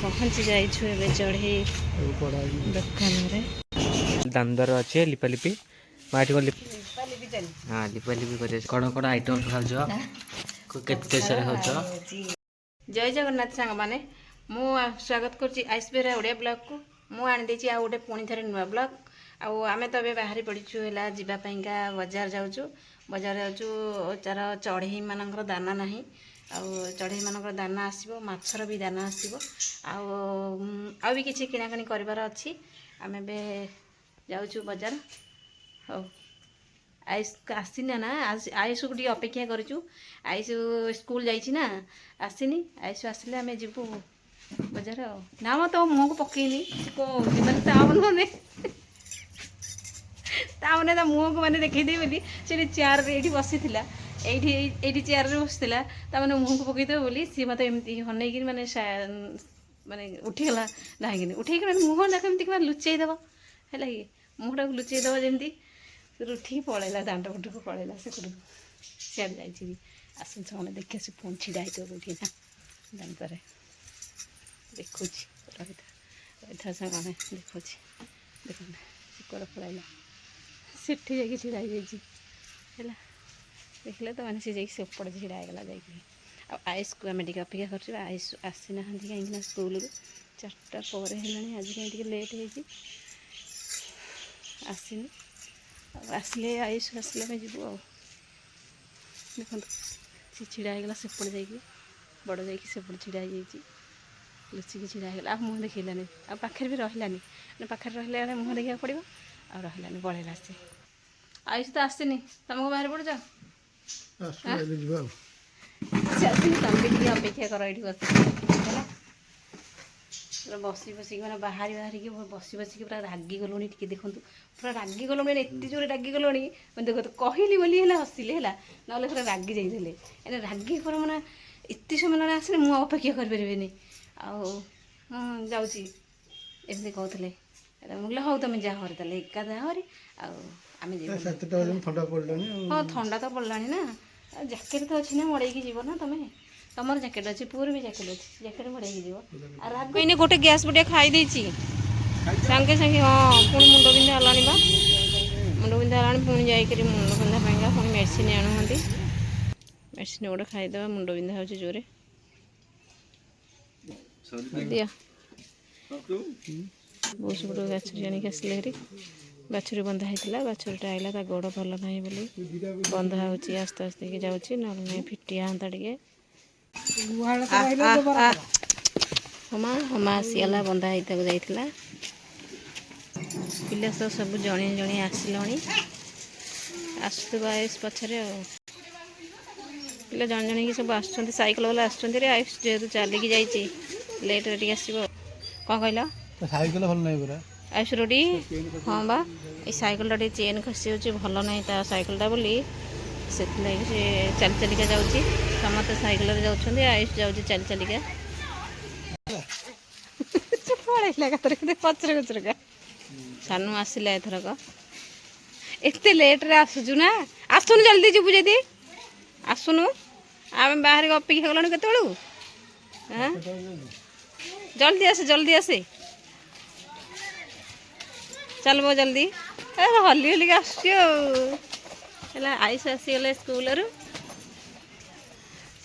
पहुँची जाइछु एबे चढ़े दुकान रे दांदर अच्छे लिपालिपी माटी को हाँ लिपालिपी कर कौन कौन आइटम खाऊ केते सारा खाऊ जय जगन्नाथ सांग माने मु स्वागत करछि आइसबेरा ओडिया ब्लॉग को मु आनी देछि आ गोटे पुणी थरे नुआ ब्लॉग आमे तो बाहरी पड़ीछु हैला जिबा पइका बाजार जाउछु तार चढ़ई मानकर दाना नाही चढ़ई मानकर दाना आसीबो माछर भी दाना आसीबो आ भी किछि किणाकणी करबार अछि आमे बे जाउछु बाजार हो आइस आसीना ना आइस को अपेक्षा करूँ आइस स्कूल जाइए ना आसीनी आइस आसिले आम जीवु बजार ना मत मुह को पकईनी मैंने ताने मुह को मैंने देखदे बोली से चेयर ये बसी ये चेयर बसला ताने मुह को पकईदे बोली सी मत एमती हनईक मैंने माने उठीगला दाहिनी उठेक मुह ना कमी लुचेदेव है कि मुहटा लुचेदेव जमी उठी पलैला दांड गुट को पलैला से सियाड़ जाइए आसन से देखिए से फोन छिड़ा ही उठी ना दांतर देखुँ रही सामने देखुँ देख कड़ पलैला से छिड़ा है देखले तो मैंने सी सेपटे छिड़ा होगा जा आइस को आम टे अपेक्षा कर आइस आसी ना कहीं स्कूल 4टा पर है आज कहीं लेट हो आसनी आसले आइस आसले आम जीवु देखो सी छिड़ा होगा सेपटे जा बड़ जापटे छिड़ा हो लुचिकी छिड़ा होगा मुँह देखलानी आखिर भी रही पाखे रही मुँह देखा पड़ो आ रही पलैला से आइस तो आसनी तुमको बाहर पड़ जाओ तुम अपेक्षा कर ये बसी बसिक मैंने बाहरी बाहरी बसी बसिक पूरा रागी गलुणी टी देखो पूरा रागी गलुणी एत जोर रागी गलुणी मैं देख कहली बोली हसिले है ना पूरा रागी जाइए एने रागी पर मैंने एत समय आसने मुझे अपेक्षा करें जाऊँगी एमती कहते मुझे हौ तुम जा हरी तेल एका जा हरी आम हाँ ठंडा तो पड़ा ना जैकेट तो अच्छी ना मड़े जीव ना तुम तुम जैकेट अच्छी पुअर भी जैकेट अच्छी जैकेट मड़े जीव मैंने गोटे गैस बटिया खाई सांगे सांगे हाँ पुणी मुंड बिंधा है मुंड बिंधा है पुणी जाकर मुंड बिंधा पाइंका पुणी मेडिसिन आणुंट मेडिसिन गोटे खाईदे मुंड बिंधा हो जोरे दिया बहुत बड़ बाछुरी आनिक आसले हेरी बाछुरी बंधा होता बाछुरीटा आइला ता गोड़ भल ना बोली बंधा होची आस्ते आस्ते की जाऊँगी ना फिटिया हाँ टे हमा हमा आसीगला बंधा होता जाइला पिला सब जणे जणे आसिलणी आसुवा आयुष पछरे पिला जन जन की सब आस साइकेल वाला आसुँच आयुष जेहतु चलिकी जाइए लेट रे आसो कौन कहल साइकेल भल नहीं पूरा आयुष रोटी हाँ बा ये साइकेल टे चेन खसी हो भल ना साइकेलटा बोली से चली चलिका जाऊँगी समस्त साइकेल जाऊँ आयुष जाऊँगी चली चलिका पड़ेगा पचर गचरका सानू आसला एथरक एत लेट्रे आसुचु ना आसुनु जल्दी जीवु जदि आसुनु आम बाहर अपेक्षा कलु केत जल्दी आसे चलबो जल्दी हली हलिक आसला आइस आसीगले स्कूल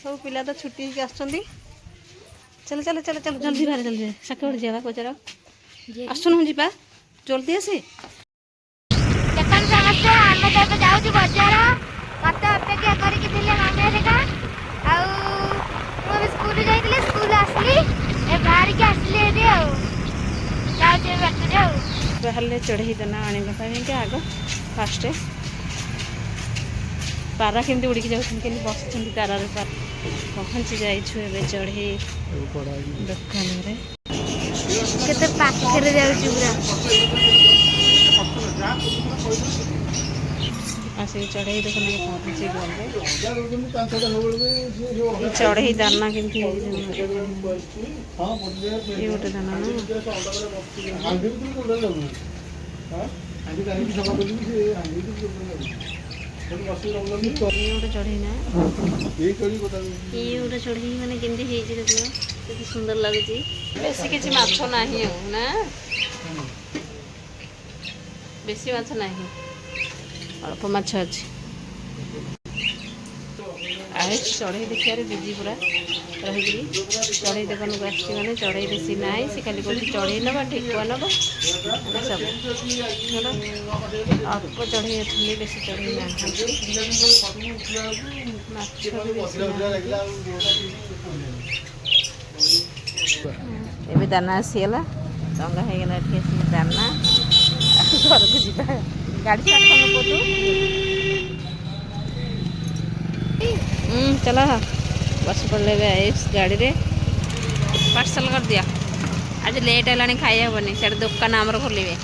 सब पिला तो छुट्टी आसुँच चल चल चल चल जल्दी बाहर जल्दी साके बड़े जावा पचार आसुन जीवा जल्दी आसे बजार मत अपेक्षा करके स्कूल जाइए स्कूल आसली बाहर के आसली बाहर चढ़ई दाना आने आग फास्ट पारा केमती उड़ी जाऊँ बस तार पहुँची जाइए चढ़ई दुकान रे केते पाखरे जाउची पूरा आसे चढ़ई दुकान में पहुँची गले चढ़ई दाना केमती ये गोटे दाना ना ये गोटे चढ़ई ना ये गोटे चढ़ई मैंने केमती देखना सुंदर लगुच ବେଶୀ କିଛି ମାଛ ନାହିଁ ଆଉ ନା ବେଶୀ ମାଛ ନାହିଁ ଅଳ୍ପ ମାଛ ଅଛି। ଆଉ ଚଢ଼େଇ ଦେଖିବାରେ ବିଜି ପୁରା ରହିକିରି ଚଢ଼େଇ ଦୋକାନକୁ ଆସିଛି ମାନେ ଚଢ଼େଇ ବେଶୀ ନାହିଁ ସେ ଖାଲି କହୁଛି ଚଢ଼େଇ ନେବା ଠେକୁଆ ନେବା ସବୁ ହେଲା। ଅଳ୍ପ ଚଢ଼େଇ ଅଛନ୍ତି ବେଶୀ ଚଢ଼େଇ ନାହାନ୍ତି ମାଛ ବି ବେଶୀ ନାହାନ୍ତି। ଏବେ ଦାନା ଆସିଗଲା ଡଙ୍ଗା ହେଇଗଲା ଏଠି ଆସିକି ଦାନା ଘରକୁ ଯିବା ଗାଡ଼ି ଷ୍ଟାର୍ଟ କରିନୁ କହୁଛୁ चल बस पड़े गाड़ी में पार्सल कर दिया आज लेट है खाई हेनी से दुकान आमर खोलें है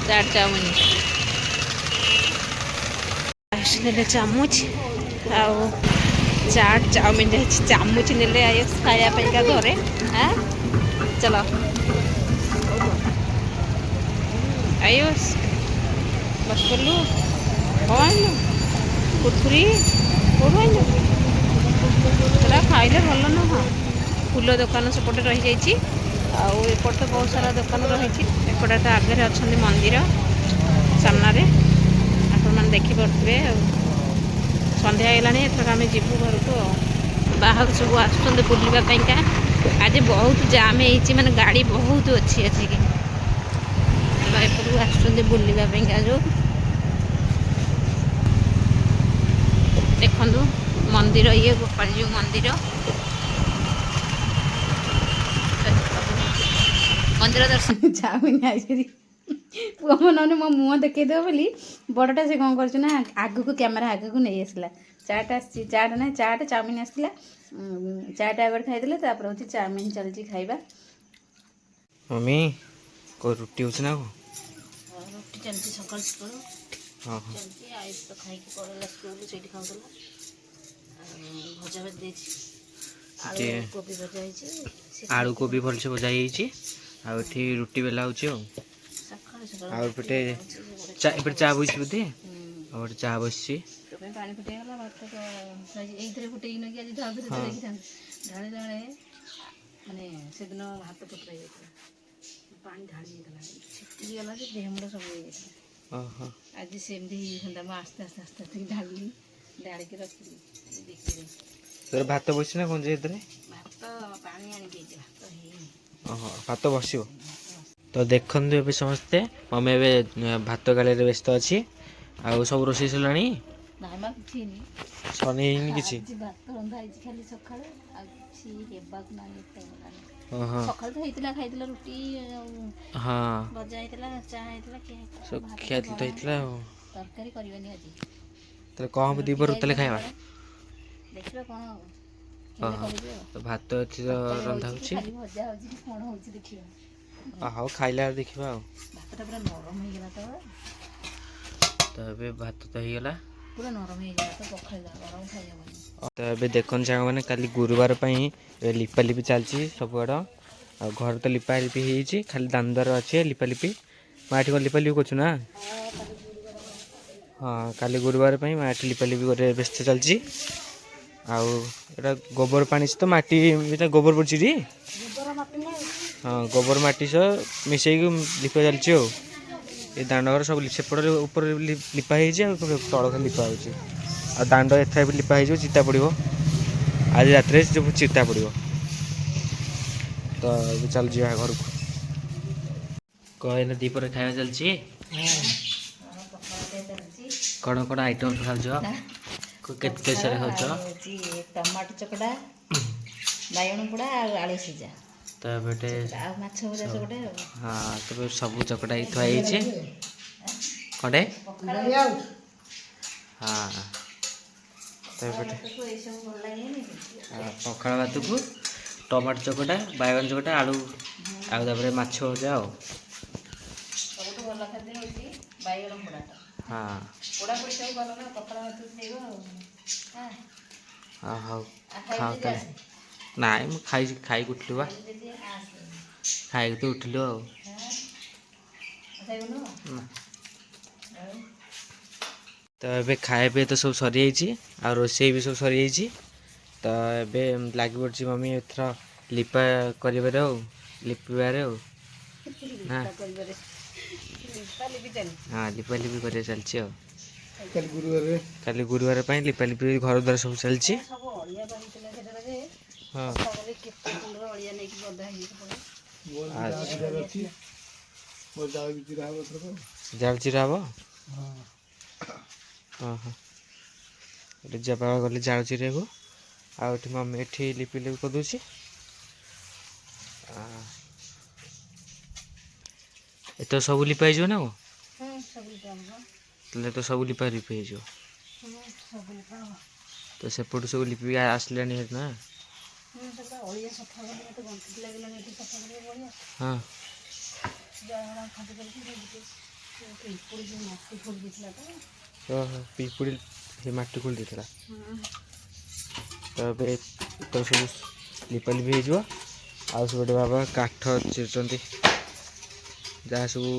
चाट चाउमिन चामुच आ चाट चाउमिन चामुच ने खायापा घरे हाँ चलो आयुष बस पड़ू कौन कुरकुरी कौन खाइले भल नुह फूल दुकान सेपटे रही जाइए आउट तो बहुत सारा दुकान रही एपटे तो आगे अच्छा मंदिर सामने आपण देखिपे सन्ध्या है आम जीवु घर को बाहर सब आसुँच बुलवाईका आज बहुत जाम है माने गाड़ी बहुत अच्छी अच्छी एपटू आसुँच बुलवाईका जो देखु मंदिर ये गोपालजी मंदिर मंदिर दर्शन चाउमिन आई पुआ मन मो मुँह देखद बोली बड़टा से कौन कर आग को कैमेरा आग को नहीं आसला चाट आसी चाट ना चाट चाउमिन आसला चाट आगे खाई हूँ चाउमिन चलती खाइबा मम्मी को रुटी होची ना रुटी चलती सकाल सकाल चलती आयुष तो खाई पड़ेगा स्कूल से खाऊला भजा भाजी आलू कोबी भजा आलू कोबी भलसे भजा आठी रुटी बेला होटे चा बस बोधे और चा बस पानी फुटेगला भात ये फुटे ढाली ढाले माने से दिन हाथ फुटा पानी ढाली छिटिगला देह मुंड सब आज सेमती आस्ते आस्ते आस्ते आस्ते ढाली डालिक रखी देखिए तोर भात बस ना कौन भात पानी आनी भात भात बस तो देखु ए समस्ते मम्मी ए भात गाड़ी व्यस्त अच्छी आउ सब रोषे सरलानी सनी कि भात रंधा खाली सका सकाल तो खाई रुटी हाँ भजा चाह तरकारी करवानी आज कौन दीपर खाइबा देखिए कौन तो भात अच्छी रंधा भजा कौन हो देखिए हाँ खाइला देखा भातटा पूरा नरम हो गला तो ये भात तो होगा पूरा नरम हो गला तो पखाई गरम खाई तो ये देखन सांग मैंने काली गुरुवार लिपा लिपि चलती सबुआड़ आ घर तो लिपा लिपि हो खाली दांदर अच्छे लिपा लिपि माटी को लिपा लिपि कर हाँ काली गुरुवार माटी लिपा लिपि कर व्यस्त चलती आटा गोबर पानी तो माटी गोबर पड़ी हाँ गोबर माटी सह मिसई लिपा चलती ये दांड घर सब सेपट ऊपर लिपा तल खाली लिपा हो दांड एथा भी लिपा हो चिता पड़ो आज रात जो चिता पड़ो तो चल जा घर को कहना दीपर खाया चलती कौन कौन आइटम खाऊ के सारे खाऊ टमाटो चकड़ा बैगन पोड़ा आलू सीझा तो बेटे माछ भजा चकटा हाँ तो सब चकटा थुआई कटे हाँ तो बेटे पखाड़ भात को टमाटो चकटा बैगन चकटा आलू आपर माछ भजा सब भल खाद्य हूँ बैगन पोड़ा हाँ पोड़ा पोड़ी सब भल ना पखाड़ भात खाइब हाँ हाँ खाओ तो नाई मु खाई उठलु बा खाई तो उठलु तो ये खाए पे तो सब सरी आ रोषे भी सब सरी ତ ଏବେ ଲାଗି ପଡ଼ିଛି ମମି ଏଥର ଲିପା କରିବାରେ ଆଉ ଲିପିବାରେ ଆଉ ନା ହଁ ଲିପା ଲିପି କରିବା ଚାଲିଛି ଆଉ କାଲି ଗୁରୁବାର ପାଇଁ ଲିପା ଲିପି ଘର ଦ୍ୱାର ସବୁ ଚାଲିଛି। ହଁ ଜାଳ ଚିରା ହବ। ହଁ ହଁ ଲିଜା ବାବା ଗଲେ ଜାଳ ଚିରିବାକୁ ଆଉ ଏଠି ମମି ଏଠି ଲିପି ଲିପି କରିଦେଉଛି। ଏତ ସବୁ ଲିପା ହେଇଯିବ ନା କଣ? ତାହେଲେ ତ ସବୁ ଲିପା ଲିପି ହେଇଯିବ। ତ ସେପଟୁ ସବୁ ଲିପି ଆସିଲାଣି ହେରି ନା। ହଁ ଓହୋ ପିମ୍ପୁଡ଼ି ସେ ମାଟି ଖୋଳି ଦେଇଥିଲା। ତ ଏବେ ତ ସବୁ ଲିପାଲିପି ହେଇଯିବ। ଆଉ ସେପଟେ ବାବା କାଠ ଚିରୁଛନ୍ତି ଯାହା ସବୁ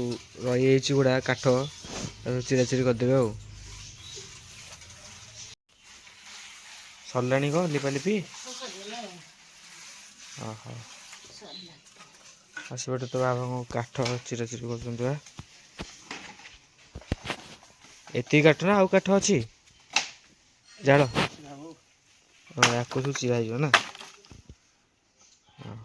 ରହିଯାଇଛି ଗୁଡ଼ା କାଠ ଚିରାଚିରି କରିଦେବେ ଆଉ। ସରିଲାଣି କଣ ଲିପାଲିପି? ଓହୋ ଆଉ ସେପଟେ ତ ବାବା କଣ କାଠ ଚିରାଚିରି କରୁଛନ୍ତି ବା। ଏତିକି କାଠ ନା ଆଉ କାଠ ଅଛି ଜାଳ? ୟାକୁ ସବୁ ଚିରା ହେଇଯିବ ନା। ଓହୋ